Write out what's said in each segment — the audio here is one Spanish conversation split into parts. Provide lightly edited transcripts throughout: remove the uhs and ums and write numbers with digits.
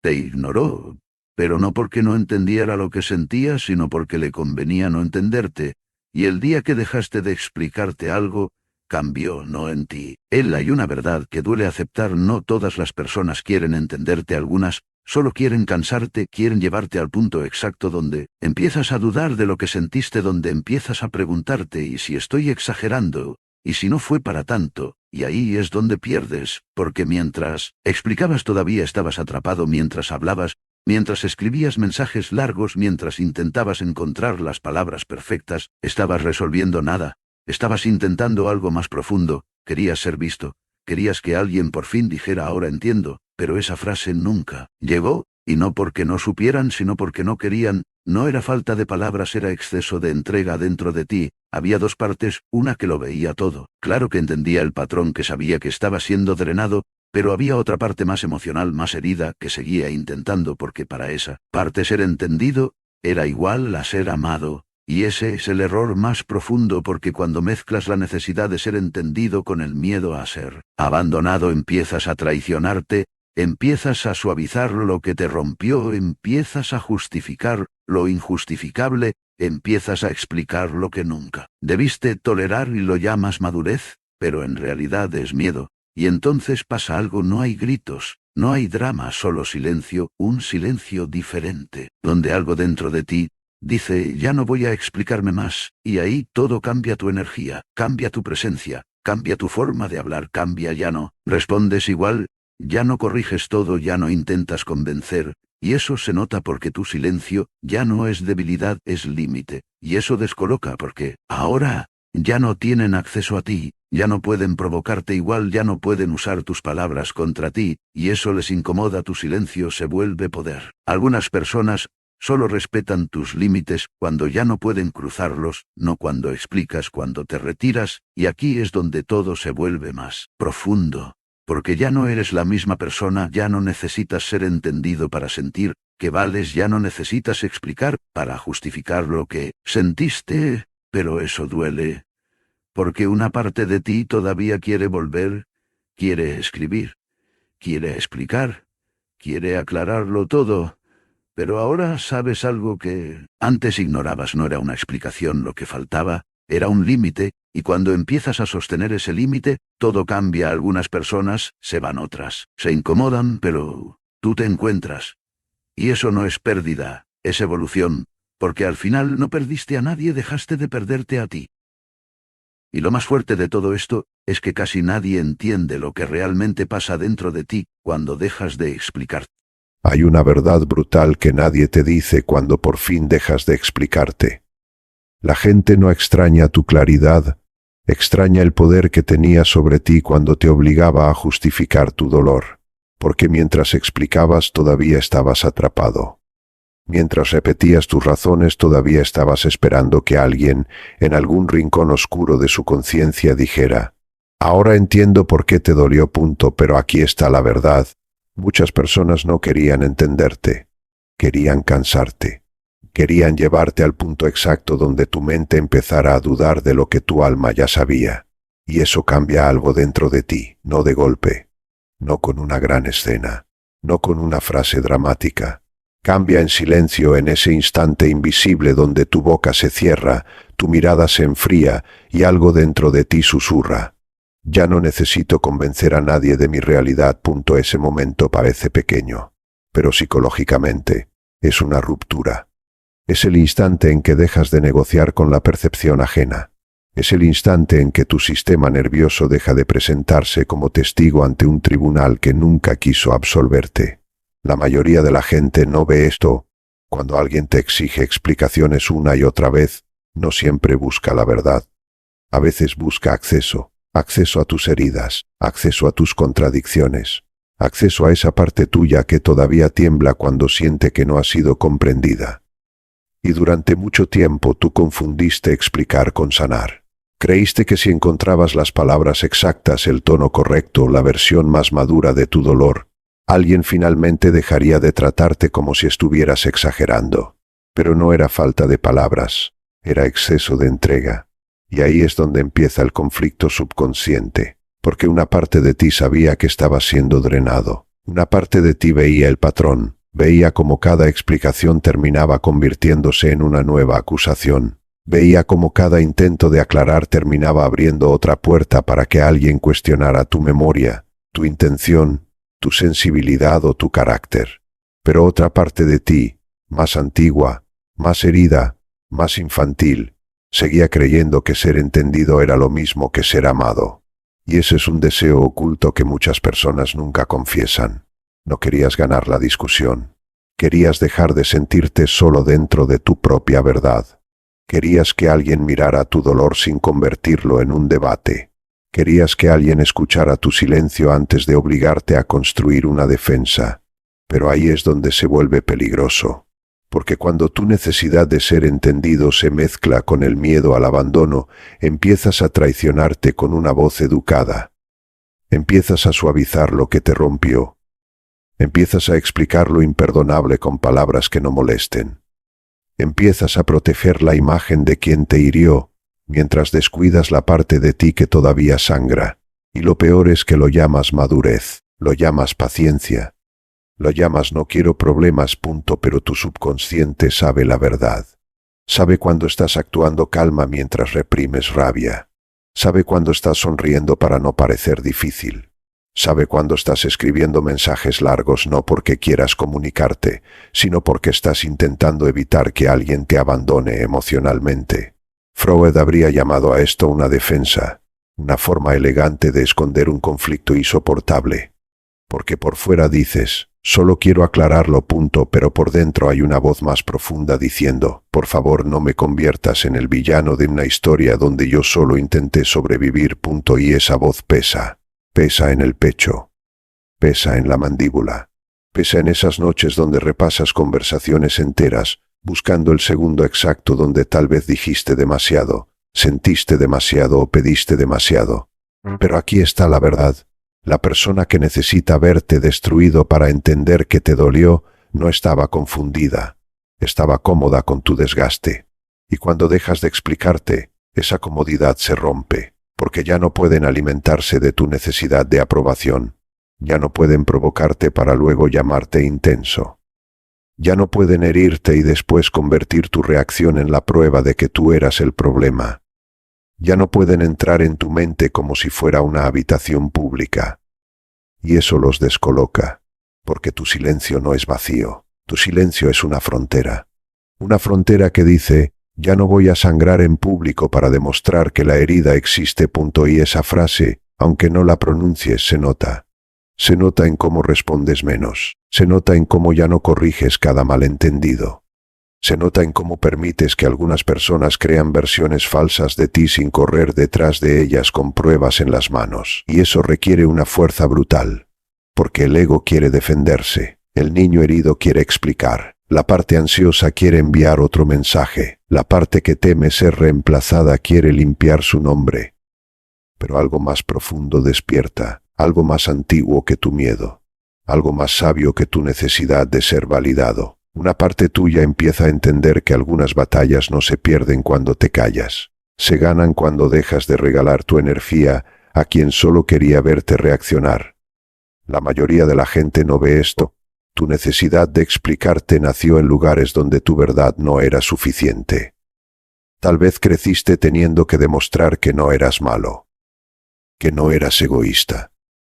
Te ignoró, pero no porque no entendiera lo que sentías, sino porque le convenía no entenderte, y el día que dejaste de explicarte algo, cambió, no en ti. Hay una verdad que duele aceptar: no todas las personas quieren entenderte, algunas solo quieren cansarte, quieren llevarte al punto exacto donde empiezas a dudar de lo que sentiste, donde empiezas a preguntarte: ¿y si estoy exagerando? ¿Y si no fue para tanto? Y ahí es donde pierdes, porque mientras explicabas todavía estabas atrapado, mientras hablabas, mientras escribías mensajes largos, mientras intentabas encontrar las palabras perfectas, estabas resolviendo nada. Estabas intentando algo más profundo, querías ser visto, querías que alguien por fin dijera ahora entiendo, pero esa frase nunca llegó, y no porque no supieran, sino porque no querían. No era falta de palabras, era exceso de entrega dentro de ti. Había dos partes, una que lo veía todo, claro que entendía el patrón, que sabía que estaba siendo drenado, pero había otra parte más emocional, más herida, que seguía intentando, porque para esa parte ser entendido era igual a ser amado. Y ese es el error más profundo, porque cuando mezclas la necesidad de ser entendido con el miedo a ser abandonado, empiezas a traicionarte, empiezas a suavizar lo que te rompió, empiezas a justificar lo injustificable, empiezas a explicar lo que nunca debiste tolerar, y lo llamas madurez, pero en realidad es miedo. Y entonces pasa algo: no hay gritos, no hay drama, solo silencio, un silencio diferente, donde algo dentro de ti dice: ya no voy a explicarme más, y ahí todo cambia: tu energía, cambia tu presencia, cambia tu forma de hablar, cambia, ya no respondes igual, ya no corriges todo, ya no intentas convencer, y eso se nota porque tu silencio ya no es debilidad, es límite, y eso descoloca porque ahora ya no tienen acceso a ti, ya no pueden provocarte igual, ya no pueden usar tus palabras contra ti, y eso les incomoda. Tu silencio se vuelve poder. Algunas personas solo respetan tus límites cuando ya no pueden cruzarlos, no cuando explicas, cuando te retiras, y aquí es donde todo se vuelve más profundo. Porque ya no eres la misma persona, ya no necesitas ser entendido para sentir que vales, ya no necesitas explicar para justificar lo que sentiste, pero eso duele. Porque una parte de ti todavía quiere volver, quiere escribir, quiere explicar, quiere aclararlo todo. Pero ahora sabes algo que antes ignorabas: no era una explicación lo que faltaba, era un límite, y cuando empiezas a sostener ese límite, todo cambia. Algunas personas se van, otras se incomodan, pero tú te encuentras. Y eso no es pérdida, es evolución, porque al final no perdiste a nadie, dejaste de perderte a ti. Y lo más fuerte de todo esto es que casi nadie entiende lo que realmente pasa dentro de ti cuando dejas de explicar. Hay una verdad brutal que nadie te dice cuando por fin dejas de explicarte. La gente no extraña tu claridad, extraña el poder que tenía sobre ti cuando te obligaba a justificar tu dolor, porque mientras explicabas todavía estabas atrapado. Mientras repetías tus razones todavía estabas esperando que alguien, en algún rincón oscuro de su conciencia, dijera: ahora entiendo por qué te dolió, pero aquí está la verdad. Muchas personas no querían entenderte, querían cansarte, querían llevarte al punto exacto donde tu mente empezara a dudar de lo que tu alma ya sabía. Y eso cambia algo dentro de ti, no de golpe, no con una gran escena, no con una frase dramática. Cambia en silencio, en ese instante invisible donde tu boca se cierra, tu mirada se enfría y algo dentro de ti susurra: ya no necesito convencer a nadie de mi realidad. Ese momento parece pequeño, pero psicológicamente es una ruptura. Es el instante en que dejas de negociar con la percepción ajena. Es el instante en que tu sistema nervioso deja de presentarse como testigo ante un tribunal que nunca quiso absolverte. La mayoría de la gente no ve esto. Cuando alguien te exige explicaciones una y otra vez, no siempre busca la verdad. A veces busca acceso a tus heridas, acceso a tus contradicciones, acceso a esa parte tuya que todavía tiembla cuando siente que no ha sido comprendida. Y durante mucho tiempo tú confundiste explicar con sanar. Creíste que si encontrabas las palabras exactas, el tono correcto, la versión más madura de tu dolor, alguien finalmente dejaría de tratarte como si estuvieras exagerando. Pero no era falta de palabras, era exceso de entrega. Y ahí es donde empieza el conflicto subconsciente, porque una parte de ti sabía que estaba siendo drenado, Una parte de ti veía el patrón, veía cómo cada explicación terminaba convirtiéndose en una nueva acusación. Veía cómo cada intento de aclarar terminaba abriendo otra puerta para que alguien cuestionara tu memoria, tu intención, tu sensibilidad o tu carácter. Pero otra parte de ti, más antigua, más herida, más infantil, seguía creyendo que ser entendido era lo mismo que ser amado. Y ese es un deseo oculto que muchas personas nunca confiesan. No querías ganar la discusión. Querías dejar de sentirte solo dentro de tu propia verdad. Querías que alguien mirara tu dolor sin convertirlo en un debate. Querías que alguien escuchara tu silencio antes de obligarte a construir una defensa. Pero ahí es donde se vuelve peligroso. Porque cuando tu necesidad de ser entendido se mezcla con el miedo al abandono, empiezas a traicionarte con una voz educada. Empiezas a suavizar lo que te rompió. Empiezas a explicar lo imperdonable con palabras que no molesten. Empiezas a proteger la imagen de quien te hirió, mientras descuidas la parte de ti que todavía sangra. Y lo peor es que lo llamas madurez, lo llamas paciencia. Lo llamas no quiero problemas, pero tu subconsciente sabe la verdad. Sabe cuando estás actuando calma mientras reprimes rabia. Sabe cuando estás sonriendo para no parecer difícil. Sabe cuando estás escribiendo mensajes largos no porque quieras comunicarte, sino porque estás intentando evitar que alguien te abandone emocionalmente. Freud habría llamado a esto una defensa, una forma elegante de esconder un conflicto insoportable. Porque por fuera dices, solo quiero aclararlo, pero por dentro hay una voz más profunda diciendo, por favor no me conviertas en el villano de una historia donde yo solo intenté sobrevivir, y esa voz pesa. Pesa en el pecho, pesa en la mandíbula, pesa en esas noches donde repasas conversaciones enteras, buscando el segundo exacto donde tal vez dijiste demasiado, sentiste demasiado o pediste demasiado. Pero aquí está la verdad. La persona que necesita verte destruido para entender que te dolió no estaba confundida, estaba cómoda con tu desgaste. Y cuando dejas de explicarte, esa comodidad se rompe. Porque ya no pueden alimentarse de tu necesidad de aprobación, ya no pueden provocarte para luego llamarte intenso. Ya no pueden herirte y después convertir tu reacción en la prueba de que tú eras el problema. Ya no pueden entrar en tu mente como si fuera una habitación pública. Y eso los descoloca, porque tu silencio no es vacío, tu silencio es una frontera. Una frontera que dice, ya no voy a sangrar en público para demostrar que la herida existe. Y esa frase, aunque no la pronuncies, se nota. Se nota en cómo respondes menos. Se nota en cómo ya no corriges cada malentendido. Se nota en cómo permites que algunas personas crean versiones falsas de ti sin correr detrás de ellas con pruebas en las manos. Y eso requiere una fuerza brutal. Porque el ego quiere defenderse. El niño herido quiere explicar. La parte ansiosa quiere enviar otro mensaje. La parte que teme ser reemplazada quiere limpiar su nombre. Pero algo más profundo despierta, algo más antiguo que tu miedo, algo más sabio que tu necesidad de ser validado. Una parte tuya empieza a entender que algunas batallas no se pierden cuando te callas. Se ganan cuando dejas de regalar tu energía a quien solo quería verte reaccionar. La mayoría de la gente no ve esto. Tu necesidad de explicarte nació en lugares donde tu verdad no era suficiente. Tal vez creciste teniendo que demostrar que no eras malo, que no eras egoísta,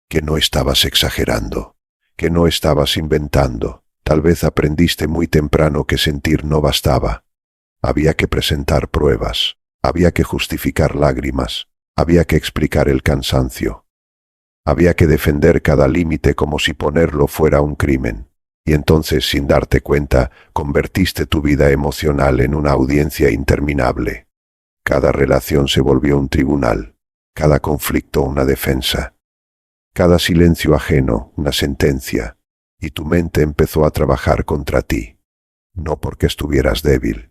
que no estabas exagerando, que no estabas inventando. Tal vez aprendiste muy temprano que sentir no bastaba. Había que presentar pruebas, había que justificar lágrimas, había que explicar el cansancio. Había que defender cada límite como si ponerlo fuera un crimen. Y entonces, sin darte cuenta, convertiste tu vida emocional en una audiencia interminable. Cada relación se volvió un tribunal, cada conflicto una defensa, cada silencio ajeno una sentencia, y tu mente empezó a trabajar contra ti. No porque estuvieras débil,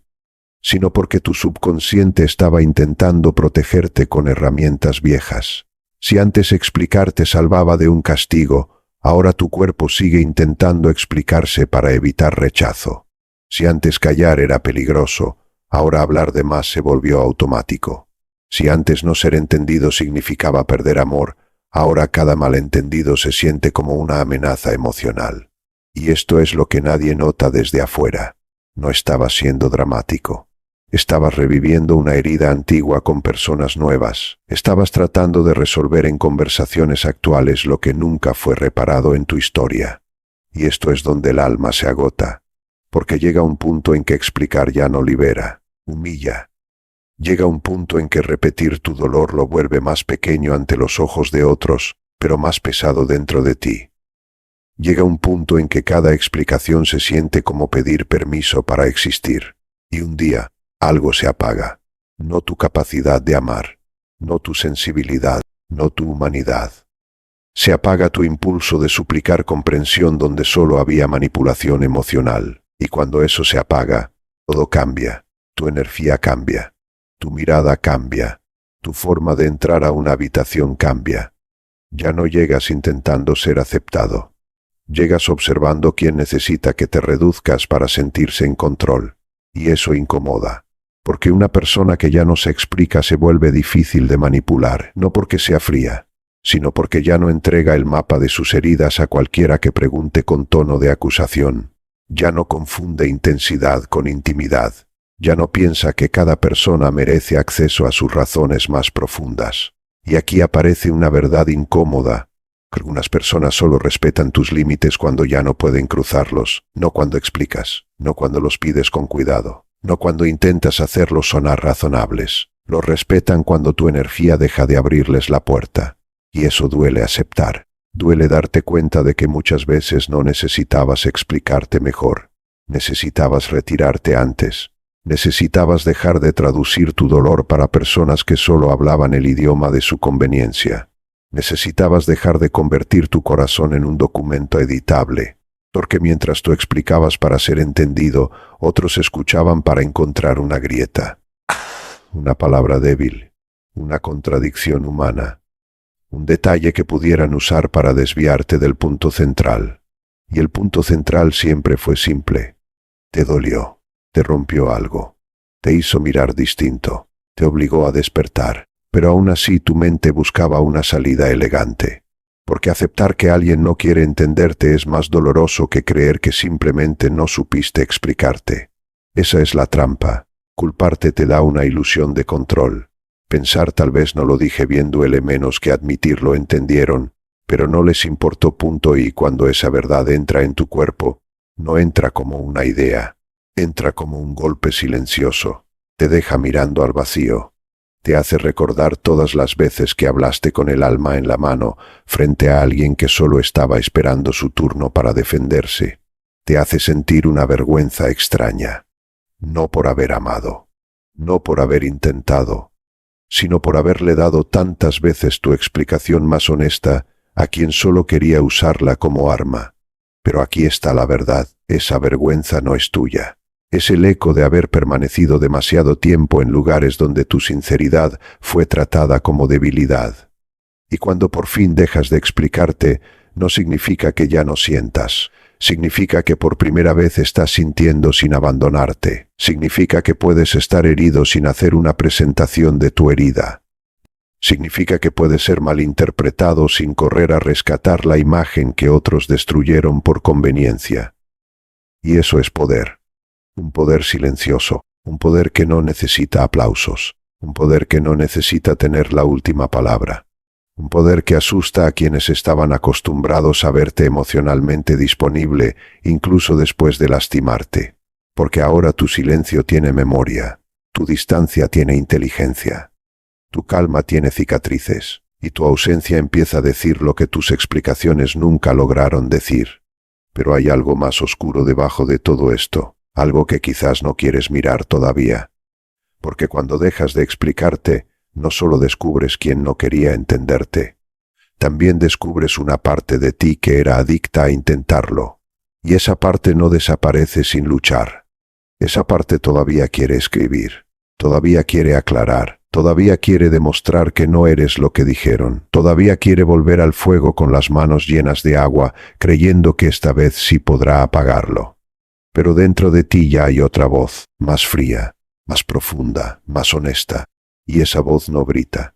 sino porque tu subconsciente estaba intentando protegerte con herramientas viejas. Si antes explicar te salvaba de un castigo, ahora tu cuerpo sigue intentando explicarse para evitar rechazo. Si antes callar era peligroso, ahora hablar de más se volvió automático. Si antes no ser entendido significaba perder amor, Ahora cada malentendido se siente como una amenaza emocional. Y esto es lo que nadie nota desde afuera. No estabas siendo dramático. Estabas reviviendo una herida antigua con personas nuevas. Estabas tratando de resolver en conversaciones actuales lo que nunca fue reparado en tu historia. Y esto es donde el alma se agota. Porque llega un punto en que explicar ya no libera, humilla. Llega un punto en que repetir tu dolor lo vuelve más pequeño ante los ojos de otros, pero más pesado dentro de ti. Llega un punto en que cada explicación se siente como pedir permiso para existir. Y un día, algo se apaga. No tu capacidad de amar, no tu sensibilidad, no tu humanidad. Se apaga tu impulso de suplicar comprensión donde solo había manipulación emocional. Y cuando eso se apaga, todo cambia. Tu energía cambia. Tu mirada cambia. Tu forma de entrar a una habitación cambia. Ya no llegas intentando ser aceptado. Llegas observando quién necesita que te reduzcas para sentirse en control. Y eso incomoda. Porque una persona que ya no se explica se vuelve difícil de manipular, no porque sea fría, sino porque ya no entrega el mapa de sus heridas a cualquiera que pregunte con tono de acusación. Ya no confunde intensidad con intimidad. Ya no piensa que cada persona merece acceso a sus razones más profundas. Y aquí aparece una verdad incómoda. Algunas personas solo respetan tus límites cuando ya no pueden cruzarlos, no cuando explicas, no cuando los pides con cuidado, no cuando intentas hacerlos sonar razonables. Los respetan cuando tu energía deja de abrirles la puerta. Y eso duele aceptar. Duele darte cuenta de que muchas veces no necesitabas explicarte mejor. Necesitabas retirarte antes. Necesitabas dejar de traducir tu dolor para personas que solo hablaban el idioma de su conveniencia. Necesitabas dejar de convertir tu corazón en un documento editable, porque mientras tú explicabas para ser entendido, otros escuchaban para encontrar una grieta, una palabra débil, una contradicción humana, un detalle que pudieran usar para desviarte del punto central. Y el punto central siempre fue simple. Te dolió, te rompió algo, te hizo mirar distinto, te obligó a despertar. Pero aún así tu mente buscaba una salida elegante, porque aceptar que alguien no quiere entenderte es más doloroso que creer que simplemente no supiste explicarte. Esa es la trampa. Culparte te da una ilusión de control. Pensar tal vez no lo dije bien duele menos que admitirlo entendieron, pero no les importó punto y cuando esa verdad entra en tu cuerpo, no entra como una idea, entra como un golpe silencioso, te deja mirando al vacío. Te hace recordar todas las veces que hablaste con el alma en la mano frente a alguien que solo estaba esperando su turno para defenderse. Te hace sentir una vergüenza extraña. No por haber amado, no por haber intentado, sino por haberle dado tantas veces tu explicación más honesta a quien solo quería usarla como arma. Pero aquí está la verdad, esa vergüenza no es tuya. Es el eco de haber permanecido demasiado tiempo en lugares donde tu sinceridad fue tratada como debilidad. Y cuando por fin dejas de explicarte, no significa que ya no sientas. Significa que por primera vez estás sintiendo sin abandonarte. Significa que puedes estar herido sin hacer una presentación de tu herida. Significa que puedes ser malinterpretado sin correr a rescatar la imagen que otros destruyeron por conveniencia. Y eso es poder. Un poder silencioso, un poder que no necesita aplausos, un poder que no necesita tener la última palabra, un poder que asusta a quienes estaban acostumbrados a verte emocionalmente disponible incluso después de lastimarte, porque ahora tu silencio tiene memoria, tu distancia tiene inteligencia, tu calma tiene cicatrices, y tu ausencia empieza a decir lo que tus explicaciones nunca lograron decir. Pero hay algo más oscuro debajo de todo esto. Algo que quizás no quieres mirar todavía. Porque cuando dejas de explicarte, no solo descubres quién no quería entenderte, también descubres una parte de ti que era adicta a intentarlo. Y esa parte no desaparece sin luchar. Esa parte todavía quiere escribir, todavía quiere aclarar, todavía quiere demostrar que no eres lo que dijeron, todavía quiere volver al fuego con las manos llenas de agua, creyendo que esta vez sí podrá apagarlo. Pero dentro de ti ya hay otra voz, más fría, más profunda, más honesta, y esa voz no grita.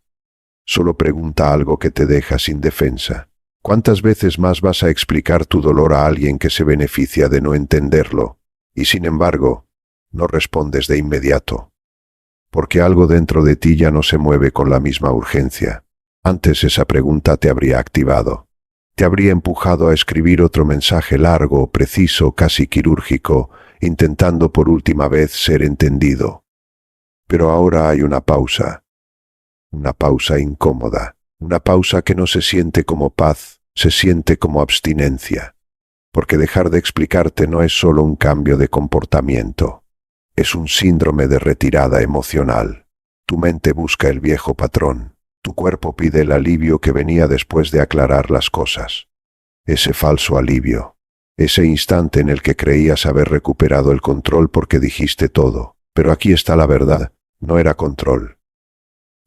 Solo pregunta algo que te deja sin defensa. ¿Cuántas veces más vas a explicar tu dolor a alguien que se beneficia de no entenderlo? Y sin embargo, no respondes de inmediato. Porque algo dentro de ti ya no se mueve con la misma urgencia. Antes esa pregunta te habría activado. Te habría empujado a escribir otro mensaje largo, preciso, casi quirúrgico, intentando por última vez ser entendido. Pero ahora hay una pausa incómoda, una pausa que no se siente como paz, se siente como abstinencia. Porque dejar de explicarte no es solo un cambio de comportamiento, es un síndrome de retirada emocional. Tu mente busca el viejo patrón, tu cuerpo pide el alivio que venía después de aclarar las cosas. Ese falso alivio, ese instante en el que creías haber recuperado el control porque dijiste todo, pero aquí está la verdad, no era control.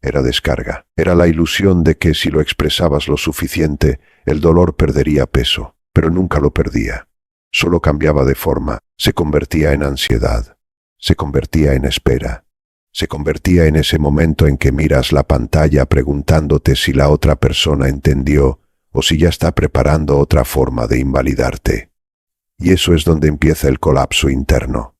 Era descarga, era la ilusión de que si lo expresabas lo suficiente, el dolor perdería peso, pero nunca lo perdía. Solo cambiaba de forma, se convertía en ansiedad, se convertía en espera, se convertía en ese momento en que miras la pantalla preguntándote si la otra persona entendió o si ya está preparando otra forma de invalidarte. Y eso es donde empieza el colapso interno.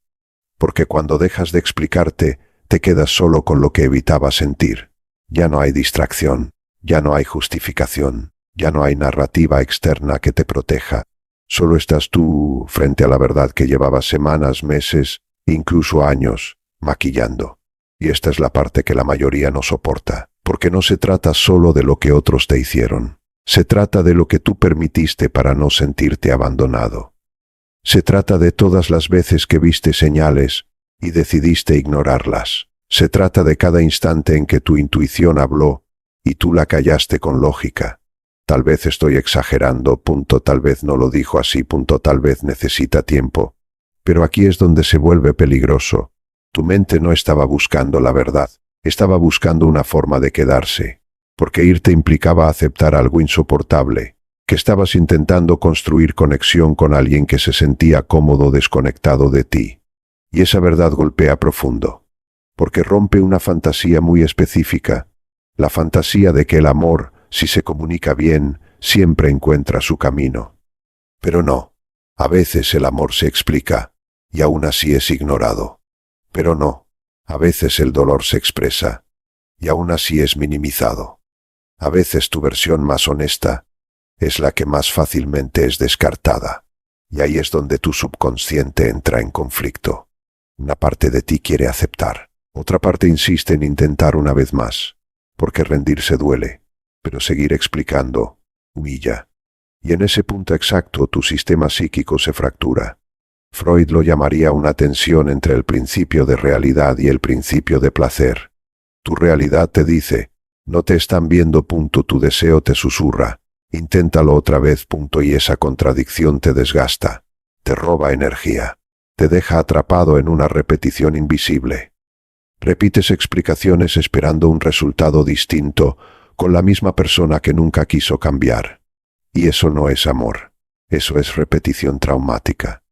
Porque cuando dejas de explicarte, te quedas solo con lo que evitabas sentir. Ya no hay distracción, ya no hay justificación, ya no hay narrativa externa que te proteja. Solo estás tú frente a la verdad que llevabas semanas, meses, incluso años, maquillando. Y esta es la parte que la mayoría no soporta, porque no se trata solo de lo que otros te hicieron. Se trata de lo que tú permitiste para no sentirte abandonado. Se trata de todas las veces que viste señales y decidiste ignorarlas. Se trata de cada instante en que tu intuición habló y tú la callaste con lógica. Tal vez estoy exagerando, tal vez no lo dijo así, tal vez necesita tiempo. Pero aquí es donde se vuelve peligroso. Tu mente no estaba buscando la verdad, estaba buscando una forma de quedarse. Porque irte implicaba aceptar algo insoportable, que estabas intentando construir conexión con alguien que se sentía cómodo desconectado de ti. Y esa verdad golpea profundo. Porque rompe una fantasía muy específica, la fantasía de que el amor, si se comunica bien, siempre encuentra su camino. Pero no, a veces el amor se explica, y aún así es ignorado. Pero no, a veces el dolor se expresa, y aún así es minimizado. A veces tu versión más honesta es la que más fácilmente es descartada, y ahí es donde tu subconsciente entra en conflicto. Una parte de ti quiere aceptar. Otra parte insiste en intentar una vez más, porque rendirse duele, pero seguir explicando humilla. Y en ese punto exacto tu sistema psíquico se fractura. Freud lo llamaría una tensión entre el principio de realidad y el principio de placer. Tu realidad te dice, no te están viendo, tu deseo te susurra, inténtalo otra vez, y esa contradicción te desgasta, te roba energía, te deja atrapado en una repetición invisible. Repites explicaciones esperando un resultado distinto con la misma persona que nunca quiso cambiar. Y eso no es amor, eso es repetición traumática.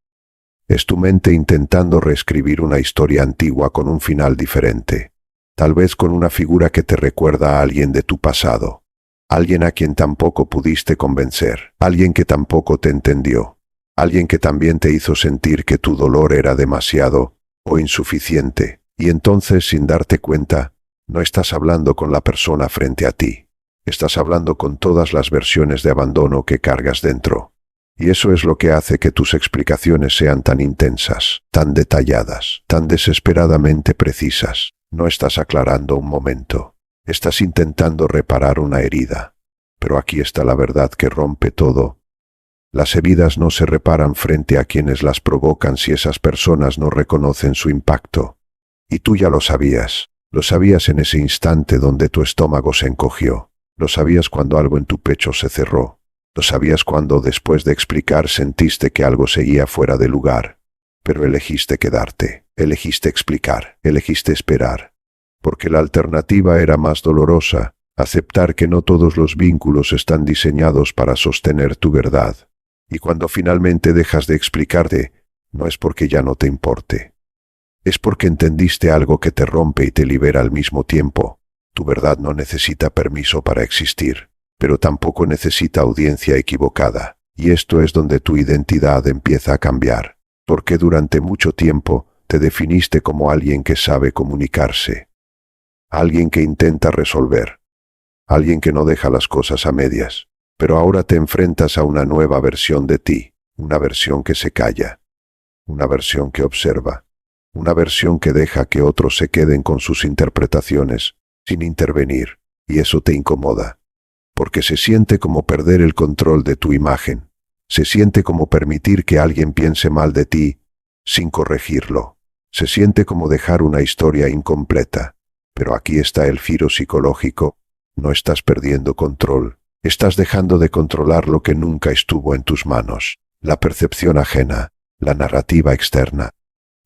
Es tu mente intentando reescribir una historia antigua con un final diferente, tal vez con una figura que te recuerda a alguien de tu pasado, alguien a quien tampoco pudiste convencer, alguien que tampoco te entendió, alguien que también te hizo sentir que tu dolor era demasiado o insuficiente. Y entonces, sin darte cuenta, no estás hablando con la persona frente a ti. Estás hablando con todas las versiones de abandono que cargas dentro. Y eso es lo que hace que tus explicaciones sean tan intensas, tan detalladas, tan desesperadamente precisas. No estás aclarando un momento. Estás intentando reparar una herida. Pero aquí está la verdad que rompe todo. Las heridas no se reparan frente a quienes las provocan si esas personas no reconocen su impacto. Y tú ya lo sabías en ese instante donde tu estómago se encogió, lo sabías cuando algo en tu pecho se cerró, lo sabías cuando después de explicar sentiste que algo seguía fuera de lugar, pero elegiste quedarte, elegiste explicar, elegiste esperar, porque la alternativa era más dolorosa, aceptar que no todos los vínculos están diseñados para sostener tu verdad, y cuando finalmente dejas de explicarte, no es porque ya no te importe. Es porque entendiste algo que te rompe y te libera al mismo tiempo. Tu verdad no necesita permiso para existir, pero tampoco necesita audiencia equivocada. Y esto es donde tu identidad empieza a cambiar, porque durante mucho tiempo te definiste como alguien que sabe comunicarse, alguien que intenta resolver, alguien que no deja las cosas a medias, pero ahora te enfrentas a una nueva versión de ti, una versión que se calla, una versión que observa, una versión que deja que otros se queden con sus interpretaciones, sin intervenir, y eso te incomoda, porque se siente como perder el control de tu imagen. Se siente como permitir que alguien piense mal de ti sin corregirlo. Se siente como dejar una historia incompleta. Pero aquí está el giro psicológico. No estás perdiendo control. Estás dejando de controlar lo que nunca estuvo en tus manos. La percepción ajena, la narrativa externa,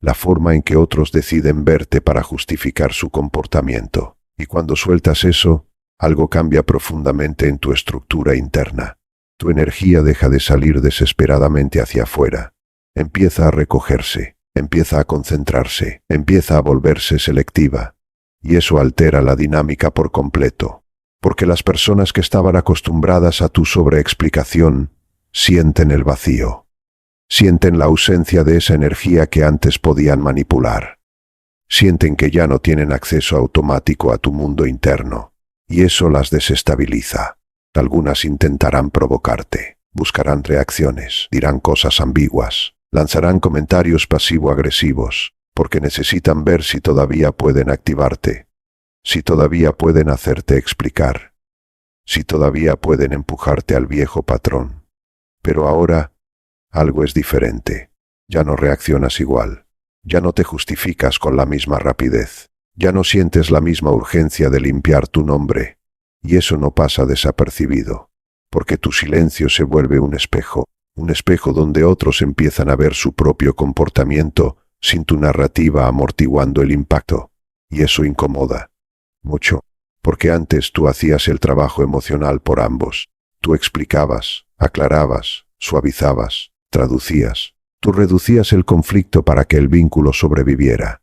la forma en que otros deciden verte para justificar su comportamiento. Y cuando sueltas eso, algo cambia profundamente en tu estructura interna. Tu energía deja de salir desesperadamente hacia afuera. Empieza a recogerse, empieza a concentrarse, empieza a volverse selectiva. Y eso altera la dinámica por completo. Porque las personas que estaban acostumbradas a tu sobreexplicación sienten el vacío. Sienten la ausencia de esa energía que antes podían manipular. Sienten que ya no tienen acceso automático a tu mundo interno. Y eso las desestabiliza. Algunas intentarán provocarte, buscarán reacciones, dirán cosas ambiguas, lanzarán comentarios pasivo-agresivos, porque necesitan ver si todavía pueden activarte, si todavía pueden hacerte explicar, si todavía pueden empujarte al viejo patrón. Pero ahora, algo es diferente. Ya no reaccionas igual, ya no te justificas con la misma rapidez, ya no sientes la misma urgencia de limpiar tu nombre. Y eso no pasa desapercibido, porque tu silencio se vuelve un espejo donde otros empiezan a ver su propio comportamiento sin tu narrativa amortiguando el impacto. Y eso incomoda mucho, porque antes tú hacías el trabajo emocional por ambos. Tú explicabas, aclarabas, suavizabas, traducías. Tú reducías el conflicto para que el vínculo sobreviviera.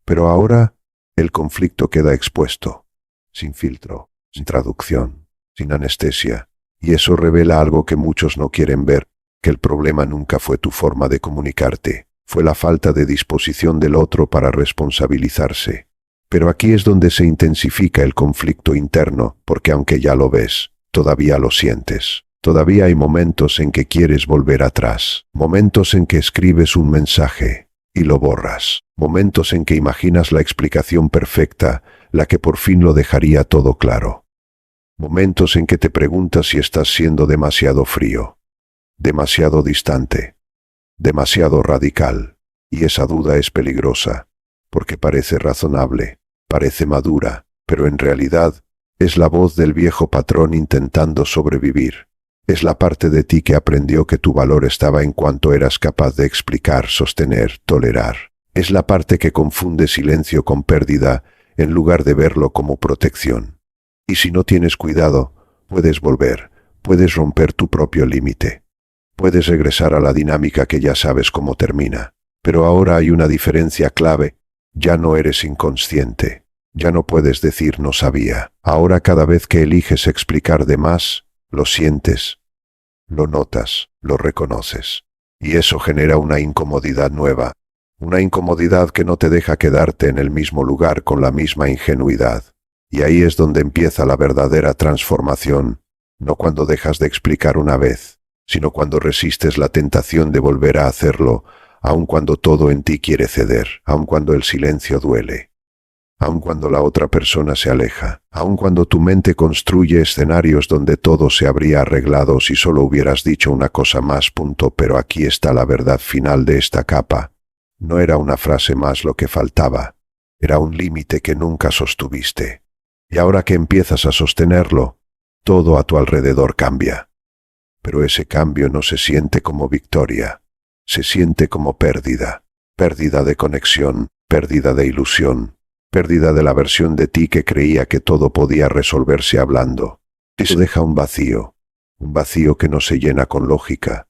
Pero ahora, el conflicto queda expuesto, sin filtro, sin traducción, sin anestesia, y eso revela algo que muchos no quieren ver, que el problema nunca fue tu forma de comunicarte, fue la falta de disposición del otro para responsabilizarse. Pero aquí es donde se intensifica el conflicto interno, porque aunque ya lo ves, todavía lo sientes. Todavía hay momentos en que quieres volver atrás, momentos en que escribes un mensaje y lo borras, momentos en que imaginas la explicación perfecta, la que por fin lo dejaría todo claro. Momentos en que te preguntas si estás siendo demasiado frío, demasiado distante, demasiado radical, y esa duda es peligrosa, porque parece razonable, parece madura, pero en realidad es la voz del viejo patrón intentando sobrevivir. Es la parte de ti que aprendió que tu valor estaba en cuanto eras capaz de explicar, sostener, tolerar. Es la parte que confunde silencio con pérdida en lugar de verlo como protección. Y si no tienes cuidado, puedes volver, puedes romper tu propio límite. Puedes regresar a la dinámica que ya sabes cómo termina. Pero ahora hay una diferencia clave. Ya no eres inconsciente. Ya no puedes decir no sabía. Ahora cada vez que eliges explicar de más, lo sientes, lo notas, lo reconoces. Y eso genera una incomodidad nueva. Una incomodidad que no te deja quedarte en el mismo lugar con la misma ingenuidad. Y ahí es donde empieza la verdadera transformación. No cuando dejas de explicar una vez, sino cuando resistes la tentación de volver a hacerlo, aun cuando todo en ti quiere ceder, aun cuando el silencio duele, aun cuando la otra persona se aleja, aun cuando tu mente construye escenarios donde todo se habría arreglado si solo hubieras dicho una cosa más. Pero aquí está la verdad final de esta capa. No era una frase más lo que faltaba, era un límite que nunca sostuviste. Y ahora que empiezas a sostenerlo, todo a tu alrededor cambia. Pero ese cambio no se siente como victoria, se siente como pérdida. Pérdida de conexión, pérdida de ilusión, pérdida de la versión de ti que creía que todo podía resolverse hablando. Eso deja un vacío que no se llena con lógica,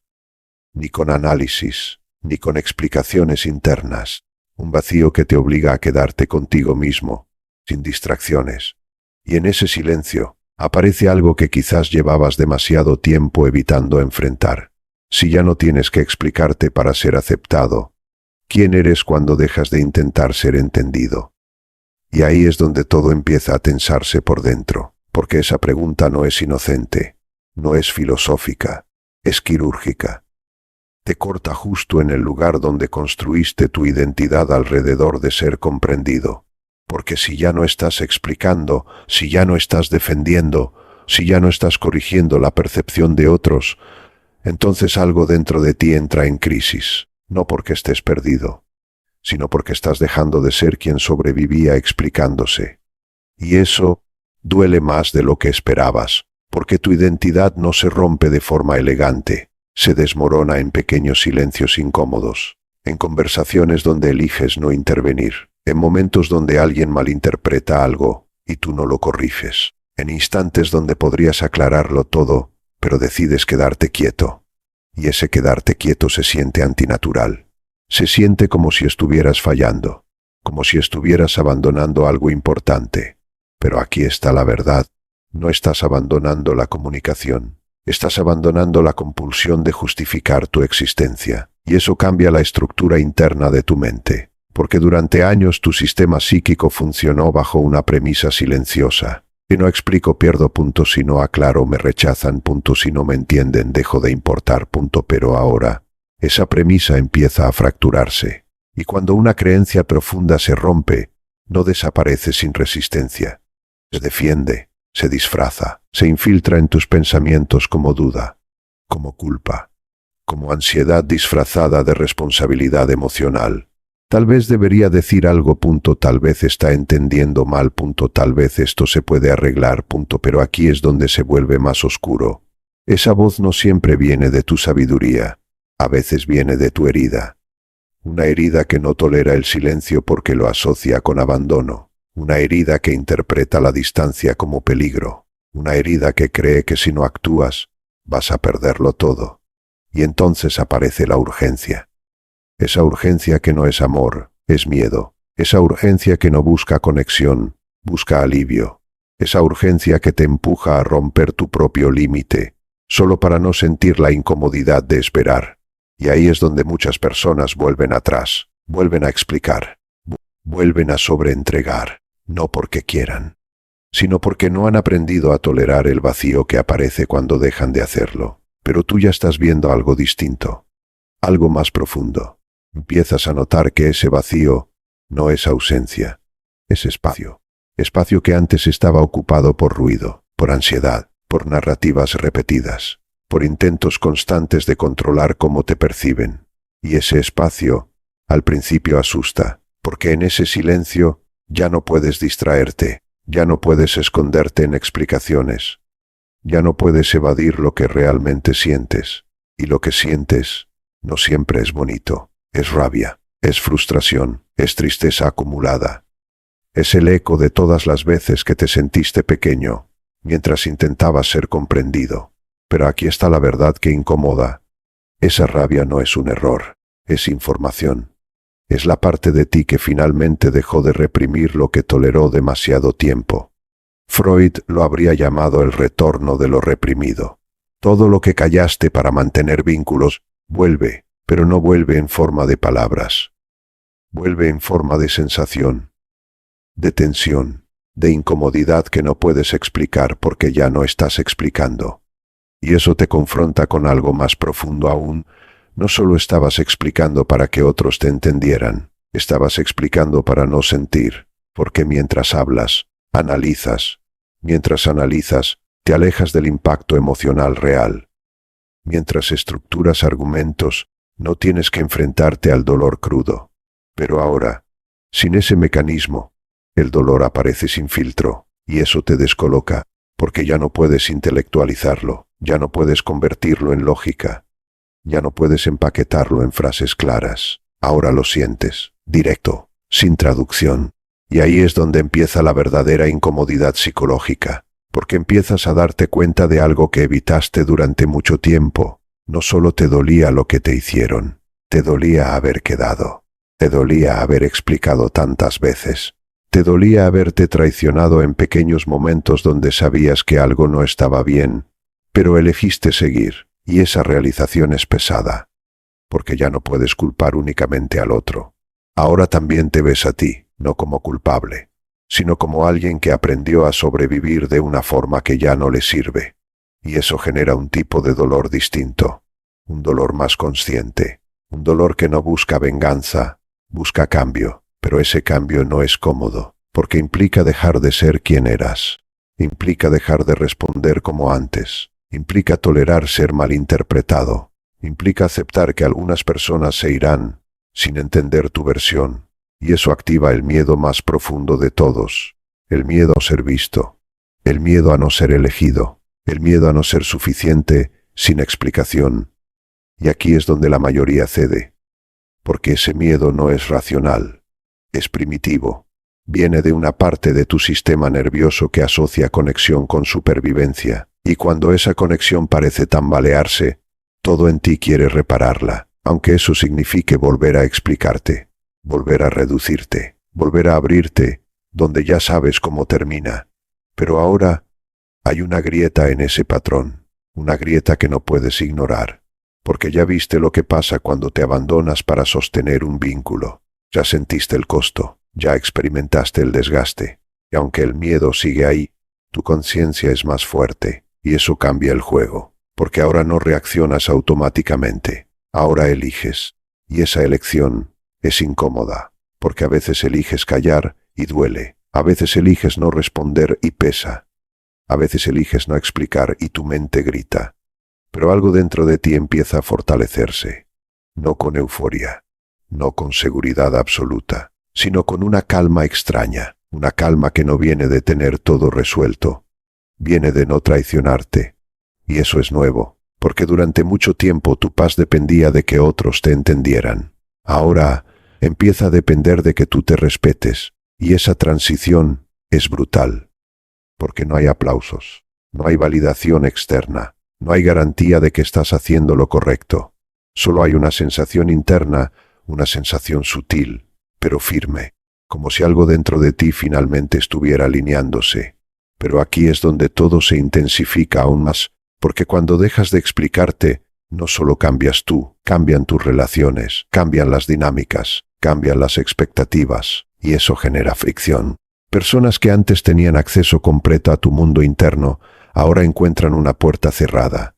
ni con análisis, ni con explicaciones internas. Un vacío que te obliga a quedarte contigo mismo, sin distracciones, Y en ese silencio, aparece algo que quizás llevabas demasiado tiempo evitando enfrentar. Si ya no tienes que explicarte para ser aceptado, ¿quién eres cuando dejas de intentar ser entendido? Y ahí es donde todo empieza a tensarse por dentro, porque esa pregunta no es inocente, no es filosófica, es quirúrgica. Te corta justo en el lugar donde construiste tu identidad alrededor de ser comprendido. Porque si ya no estás explicando, si ya no estás defendiendo, si ya no estás corrigiendo la percepción de otros, entonces algo dentro de ti entra en crisis, no porque estés perdido, sino porque estás dejando de ser quien sobrevivía explicándose. Y eso duele más de lo que esperabas, porque tu identidad no se rompe de forma elegante, se desmorona en pequeños silencios incómodos, en conversaciones donde eliges no intervenir, en momentos donde alguien malinterpreta algo y tú no lo corriges, en instantes donde podrías aclararlo todo, pero decides quedarte quieto. Y ese quedarte quieto se siente antinatural. Se siente como si estuvieras fallando, como si estuvieras abandonando algo importante. Pero aquí está la verdad. No estás abandonando la comunicación. Estás abandonando la compulsión de justificar tu existencia. Y eso cambia la estructura interna de tu mente. Porque durante años tu sistema psíquico funcionó bajo una premisa silenciosa. Si no explico, pierdo, punto. Si no aclaro, me rechazan, punto. Si no me entienden, dejo de importar, punto. Pero ahora, esa premisa empieza a fracturarse. Y cuando una creencia profunda se rompe, no desaparece sin resistencia. Se defiende, se disfraza, se infiltra en tus pensamientos como duda, como culpa, como ansiedad disfrazada de responsabilidad emocional. Tal vez debería decir algo, punto, tal vez está entendiendo mal, punto, tal vez esto se puede arreglar, punto, pero aquí es donde se vuelve más oscuro. Esa voz no siempre viene de tu sabiduría, a veces viene de tu herida. Una herida que no tolera el silencio porque lo asocia con abandono, una herida que interpreta la distancia como peligro, una herida que cree que si no actúas, vas a perderlo todo. Y entonces aparece la urgencia. Esa urgencia que no es amor, es miedo. Esa urgencia que no busca conexión, busca alivio. Esa urgencia que te empuja a romper tu propio límite, solo para no sentir la incomodidad de esperar. Y ahí es donde muchas personas vuelven atrás, vuelven a explicar, vuelven a sobreentregar, no porque quieran, sino porque no han aprendido a tolerar el vacío que aparece cuando dejan de hacerlo. Pero tú ya estás viendo algo distinto, algo más profundo. Empiezas a notar que ese vacío no es ausencia, es espacio. Espacio que antes estaba ocupado por ruido, por ansiedad, por narrativas repetidas, por intentos constantes de controlar cómo te perciben. Y ese espacio, al principio asusta, porque en ese silencio ya no puedes distraerte, ya no puedes esconderte en explicaciones, ya no puedes evadir lo que realmente sientes. Y lo que sientes no siempre es bonito. Es rabia, es frustración, es tristeza acumulada. Es el eco de todas las veces que te sentiste pequeño, mientras intentabas ser comprendido. Pero aquí está la verdad que incomoda. Esa rabia no es un error, es información. Es la parte de ti que finalmente dejó de reprimir lo que toleró demasiado tiempo. Freud lo habría llamado el retorno de lo reprimido. Todo lo que callaste para mantener vínculos, vuelve. Pero no vuelve en forma de palabras. Vuelve en forma de sensación, de tensión, de incomodidad que no puedes explicar porque ya no estás explicando. Y eso te confronta con algo más profundo aún. No solo estabas explicando para que otros te entendieran, estabas explicando para no sentir, porque mientras hablas, analizas. Mientras analizas, te alejas del impacto emocional real. Mientras estructuras argumentos, no tienes que enfrentarte al dolor crudo. Pero ahora, sin ese mecanismo, el dolor aparece sin filtro, y eso te descoloca, porque ya no puedes intelectualizarlo, ya no puedes convertirlo en lógica, ya no puedes empaquetarlo en frases claras. Ahora lo sientes, directo, sin traducción. Y ahí es donde empieza la verdadera incomodidad psicológica, porque empiezas a darte cuenta de algo que evitaste durante mucho tiempo. No solo te dolía lo que te hicieron, te dolía haber quedado, te dolía haber explicado tantas veces, Te dolía haberte traicionado en pequeños momentos donde sabías que algo no estaba bien, pero elegiste seguir, y esa realización es pesada, porque ya no puedes culpar únicamente al otro. Ahora también te ves a ti, no como culpable, sino como alguien que aprendió a sobrevivir de una forma que ya no le sirve. Y eso genera un tipo de dolor distinto, un dolor más consciente, un dolor que no busca venganza, busca cambio, pero ese cambio no es cómodo, porque implica dejar de ser quien eras, implica dejar de responder como antes, implica tolerar ser malinterpretado, implica aceptar que algunas personas se irán sin entender tu versión, y eso activa el miedo más profundo de todos, el miedo a ser visto, el miedo a no ser elegido, el miedo a no ser suficiente sin explicación. Y aquí es donde la mayoría cede, porque ese miedo no es racional, es primitivo, viene de una parte de tu sistema nervioso que asocia conexión con supervivencia, y cuando esa conexión parece tambalearse, todo en ti quiere repararla, aunque eso signifique volver a explicarte, volver a reducirte, volver a abrirte, donde ya sabes cómo termina. Pero ahora hay una grieta en ese patrón, una grieta que no puedes ignorar, porque ya viste lo que pasa cuando te abandonas para sostener un vínculo, ya sentiste el costo, ya experimentaste el desgaste, y aunque el miedo sigue ahí, tu conciencia es más fuerte, y eso cambia el juego, porque ahora no reaccionas automáticamente, ahora eliges, y esa elección es incómoda, porque a veces eliges callar y duele, a veces eliges no responder y pesa, a veces eliges no explicar y tu mente grita, pero algo dentro de ti empieza a fortalecerse, no con euforia, no con seguridad absoluta, sino con una calma extraña, una calma que no viene de tener todo resuelto, viene de no traicionarte, y eso es nuevo, porque durante mucho tiempo tu paz dependía de que otros te entendieran. Ahora empieza a depender de que tú te respetes, y esa transición es brutal, porque no hay aplausos, no hay validación externa, no hay garantía de que estás haciendo lo correcto. Solo hay una sensación interna, una sensación sutil, pero firme, como si algo dentro de ti finalmente estuviera alineándose. Pero aquí es donde todo se intensifica aún más, porque cuando dejas de explicarte, no solo cambias tú, cambian tus relaciones, cambian las dinámicas, cambian las expectativas, y eso genera fricción. Personas que antes tenían acceso completo a tu mundo interno, ahora encuentran una puerta cerrada.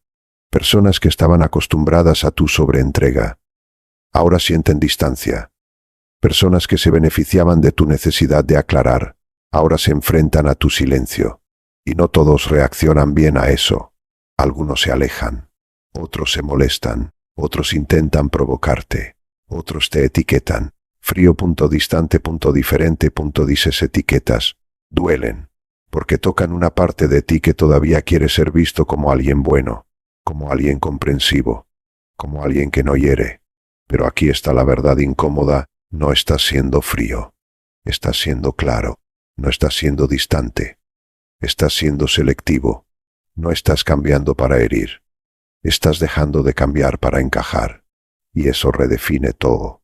Personas que estaban acostumbradas a tu sobreentrega, ahora sienten distancia. Personas que se beneficiaban de tu necesidad de aclarar, ahora se enfrentan a tu silencio. Y no todos reaccionan bien a eso. Algunos se alejan, otros se molestan, otros intentan provocarte, otros te etiquetan. Frío, distante, diferente, dices etiquetas, duelen, porque tocan una parte de ti que todavía quiere ser visto como alguien bueno, como alguien comprensivo, como alguien que no hiere. Pero aquí está la verdad incómoda, no estás siendo frío, estás siendo claro, no estás siendo distante, estás siendo selectivo, no estás cambiando para herir, estás dejando de cambiar para encajar, y eso redefine todo.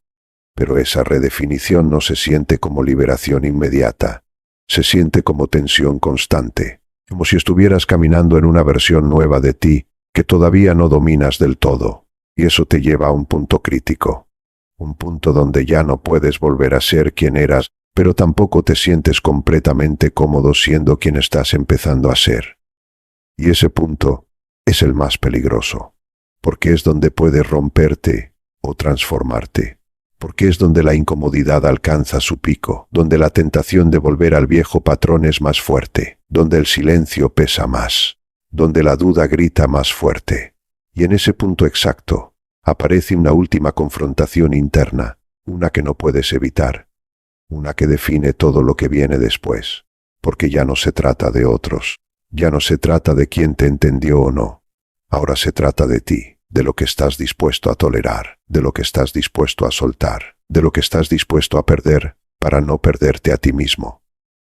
Pero esa redefinición no se siente como liberación inmediata, se siente como tensión constante, como si estuvieras caminando en una versión nueva de ti que todavía no dominas del todo, y eso te lleva a un punto crítico, un punto donde ya no puedes volver a ser quien eras, pero tampoco te sientes completamente cómodo siendo quien estás empezando a ser. Y ese punto es el más peligroso, porque es donde puedes romperte o transformarte. Porque es donde la incomodidad alcanza su pico, donde la tentación de volver al viejo patrón es más fuerte, donde el silencio pesa más, donde la duda grita más fuerte. Y en ese punto exacto, aparece una última confrontación interna, una que no puedes evitar, una que define todo lo que viene después, porque ya no se trata de otros, ya no se trata de quién te entendió o no, ahora se trata de ti. De lo que estás dispuesto a tolerar, de lo que estás dispuesto a soltar, de lo que estás dispuesto a perder para no perderte a ti mismo.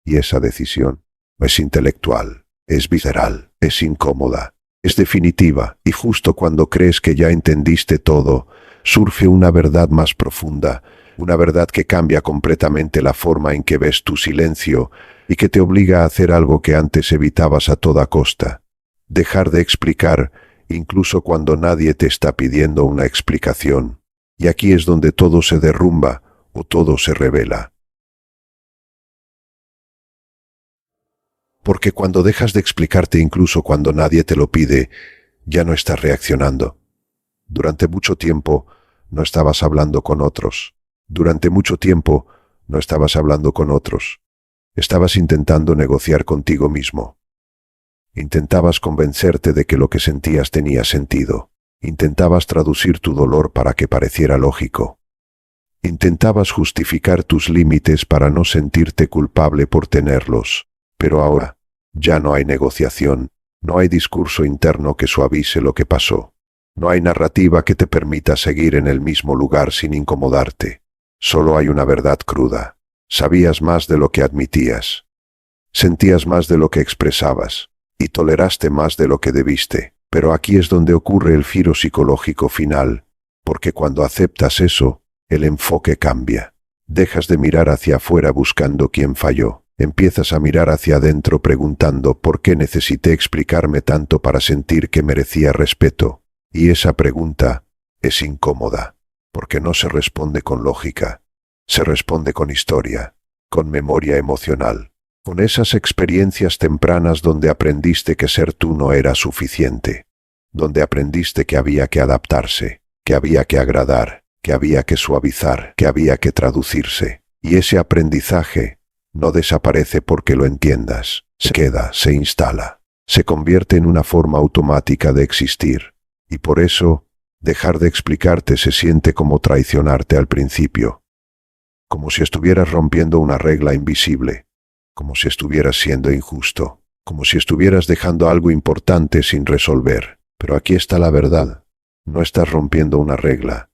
Y esa decisión es intelectual, es visceral, es incómoda, es definitiva, y justo cuando crees que ya entendiste todo, surge una verdad más profunda, Una verdad que cambia completamente la forma en que ves tu silencio y que te obliga a hacer algo que antes evitabas a toda costa. Dejar de explicar, incluso cuando nadie te está pidiendo una explicación. Y aquí es donde todo se derrumba o todo se revela. Porque cuando dejas de explicarte incluso cuando nadie te lo pide, ya no estás reaccionando. Durante mucho tiempo no estabas hablando con otros. Durante mucho tiempo no estabas hablando con otros. Estabas intentando negociar contigo mismo. Intentabas convencerte de que lo que sentías tenía sentido. Intentabas traducir tu dolor para que pareciera lógico. Intentabas justificar tus límites para no sentirte culpable por tenerlos. Pero ahora, ya no hay negociación, no hay discurso interno que suavice lo que pasó. No hay narrativa que te permita seguir en el mismo lugar sin incomodarte. Solo hay una verdad cruda. Sabías más de lo que admitías. Sentías más de lo que expresabas. Y toleraste más de lo que debiste. Pero aquí es donde ocurre el giro psicológico final. Porque cuando aceptas eso, el enfoque cambia. Dejas de mirar hacia afuera buscando quién falló. Empiezas a mirar hacia adentro preguntando por qué necesité explicarme tanto para sentir que merecía respeto. Y esa pregunta es incómoda, porque no se responde con lógica, se responde con historia, con memoria emocional, con esas experiencias tempranas donde aprendiste que ser tú no era suficiente, donde aprendiste que había que adaptarse, que había que agradar, que había que suavizar, que había que traducirse. Y ese aprendizaje no desaparece porque lo entiendas, se queda, se instala, se convierte en una forma automática de existir. Y por eso, dejar de explicarte se siente como traicionarte al principio. Como si estuvieras rompiendo una regla invisible. Como si estuvieras siendo injusto. Como si estuvieras dejando algo importante sin resolver. Pero aquí está la verdad. No estás rompiendo una regla.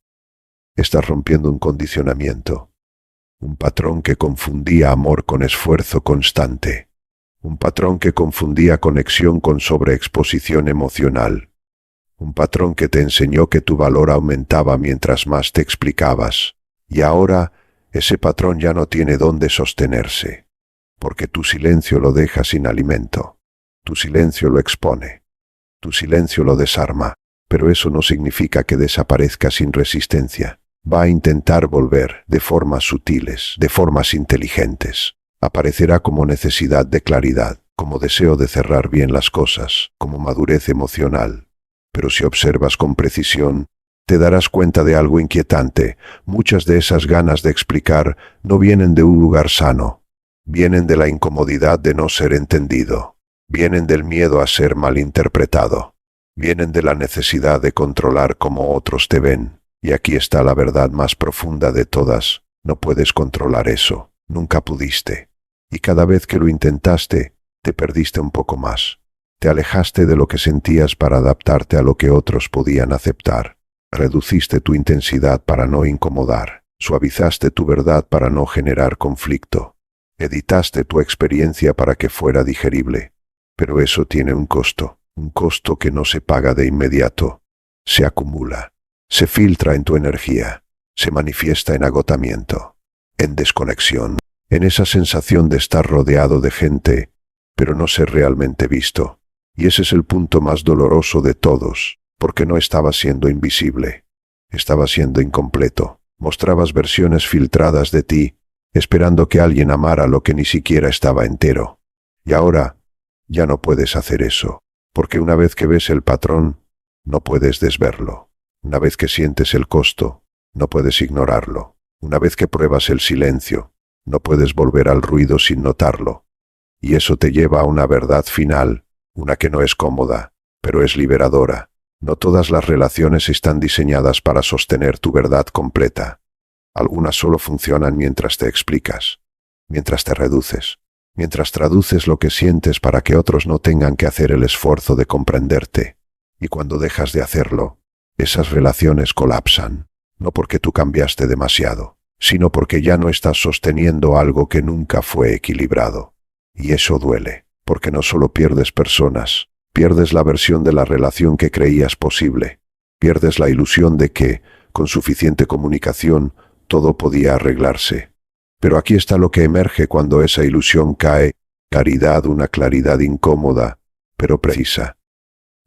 Estás rompiendo un condicionamiento. Un patrón que confundía amor con esfuerzo constante. Un patrón que confundía conexión con sobreexposición emocional. Un patrón que te enseñó que tu valor aumentaba mientras más te explicabas. Y ahora, ese patrón ya no tiene dónde sostenerse. Porque tu silencio lo deja sin alimento. Tu silencio lo expone. Tu silencio lo desarma. Pero eso no significa que desaparezca sin resistencia. Va a intentar volver de formas sutiles, de formas inteligentes. Aparecerá como necesidad de claridad, como deseo de cerrar bien las cosas, como madurez emocional. Pero si observas con precisión, te darás cuenta de algo inquietante. Muchas de esas ganas de explicar no vienen de un lugar sano. Vienen de la incomodidad de no ser entendido. Vienen del miedo a ser malinterpretado. Vienen de la necesidad de controlar cómo otros te ven. Y aquí está la verdad más profunda de todas. No puedes controlar eso. Nunca pudiste. Y cada vez que lo intentaste, te perdiste un poco más. Te alejaste de lo que sentías para adaptarte a lo que otros podían aceptar. Reduciste tu intensidad para no incomodar. Suavizaste tu verdad para no generar conflicto. Editaste tu experiencia para que fuera digerible. Pero eso tiene un costo que no se paga de inmediato. Se acumula, se filtra en tu energía, se manifiesta en agotamiento, en desconexión, en esa sensación de estar rodeado de gente, pero no ser realmente visto. Y ese es el punto más doloroso de todos, porque no estabas siendo invisible, estabas siendo incompleto. Mostrabas versiones filtradas de ti, esperando que alguien amara lo que ni siquiera estaba entero. Y ahora, ya no puedes hacer eso, porque una vez que ves el patrón, no puedes desverlo. Una vez que sientes el costo, no puedes ignorarlo. Una vez que pruebas el silencio, no puedes volver al ruido sin notarlo. Y eso te lleva a una verdad final, una que no es cómoda, pero es liberadora. No todas las relaciones están diseñadas para sostener tu verdad completa. Algunas solo funcionan mientras te explicas, mientras te reduces, mientras traduces lo que sientes para que otros no tengan que hacer el esfuerzo de comprenderte. Y cuando dejas de hacerlo, esas relaciones colapsan, no porque tú cambiaste demasiado, sino porque ya no estás sosteniendo algo que nunca fue equilibrado. Y eso duele, porque no solo pierdes personas, pierdes la versión de la relación que creías posible, pierdes la ilusión de que, con suficiente comunicación, todo podía arreglarse. Pero aquí está lo que emerge cuando esa ilusión cae, claridad, una claridad incómoda, pero precisa.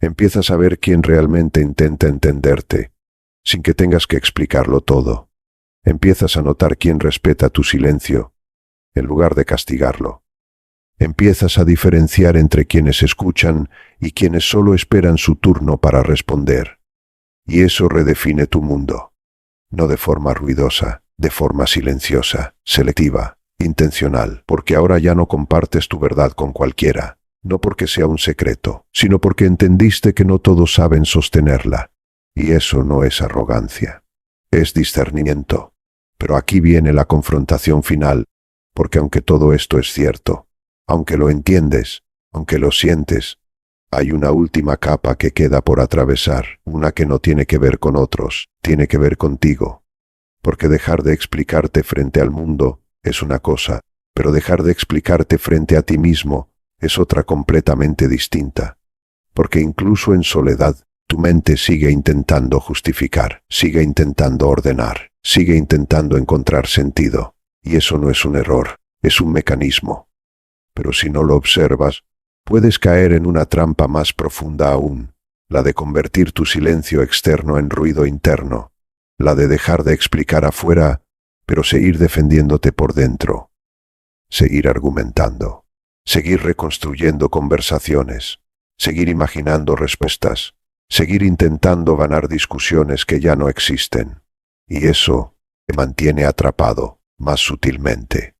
Empiezas a ver quién realmente intenta entenderte, sin que tengas que explicarlo todo. Empiezas a notar quién respeta tu silencio, en lugar de castigarlo. Empiezas a diferenciar entre quienes escuchan y quienes solo esperan su turno para responder. Y eso redefine tu mundo. No de forma ruidosa, de forma silenciosa, selectiva, intencional, porque ahora ya no compartes tu verdad con cualquiera, no porque sea un secreto, sino porque entendiste que no todos saben sostenerla. Y eso no es arrogancia, es discernimiento. Pero aquí viene la confrontación final, porque aunque todo esto es cierto, aunque lo entiendes, aunque lo sientes, hay una última capa que queda por atravesar, una que no tiene que ver con otros, tiene que ver contigo. Porque dejar de explicarte frente al mundo es una cosa, pero dejar de explicarte frente a ti mismo es otra completamente distinta. Porque incluso en soledad, tu mente sigue intentando justificar, sigue intentando ordenar, sigue intentando encontrar sentido. Y eso no es un error, es un mecanismo. Pero si no lo observas, puedes caer en una trampa más profunda aún, la de convertir tu silencio externo en ruido interno, la de dejar de explicar afuera, pero seguir defendiéndote por dentro, seguir argumentando, seguir reconstruyendo conversaciones, seguir imaginando respuestas, seguir intentando ganar discusiones que ya no existen. Y eso te mantiene atrapado, más sutilmente,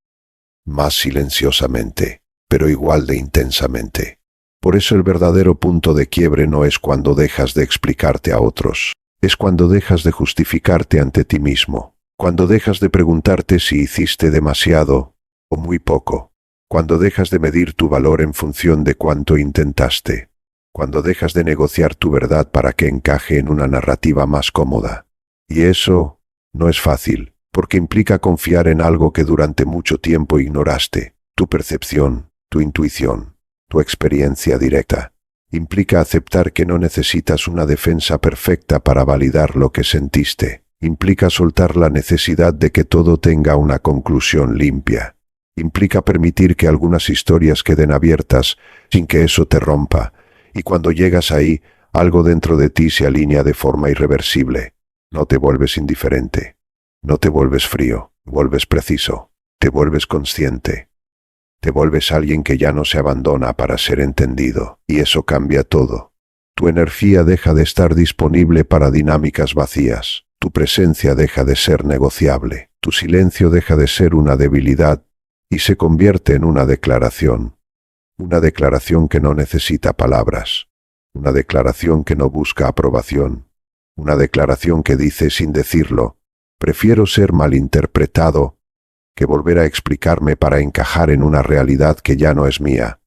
más silenciosamente, pero igual de intensamente. Por eso el verdadero punto de quiebre no es cuando dejas de explicarte a otros, es cuando dejas de justificarte ante ti mismo, cuando dejas de preguntarte si hiciste demasiado o muy poco, cuando dejas de medir tu valor en función de cuánto intentaste, cuando dejas de negociar tu verdad para que encaje en una narrativa más cómoda. Y eso no es fácil, porque implica confiar en algo que durante mucho tiempo ignoraste, tu percepción, tu intuición, tu experiencia directa. Implica aceptar que no necesitas una defensa perfecta para validar lo que sentiste. Implica soltar la necesidad de que todo tenga una conclusión limpia. Implica permitir que algunas historias queden abiertas sin que eso te rompa, y cuando llegas ahí, algo dentro de ti se alinea de forma irreversible. No te vuelves indiferente, no te vuelves frío, vuelves preciso, te vuelves consciente. Te vuelves alguien que ya no se abandona para ser entendido, y eso cambia todo. Tu energía deja de estar disponible para dinámicas vacías, tu presencia deja de ser negociable, tu silencio deja de ser una debilidad y se convierte en una declaración que no necesita palabras, una declaración que no busca aprobación, una declaración que dice sin decirlo, prefiero ser malinterpretado que volver a explicarme para encajar en una realidad que ya no es mía.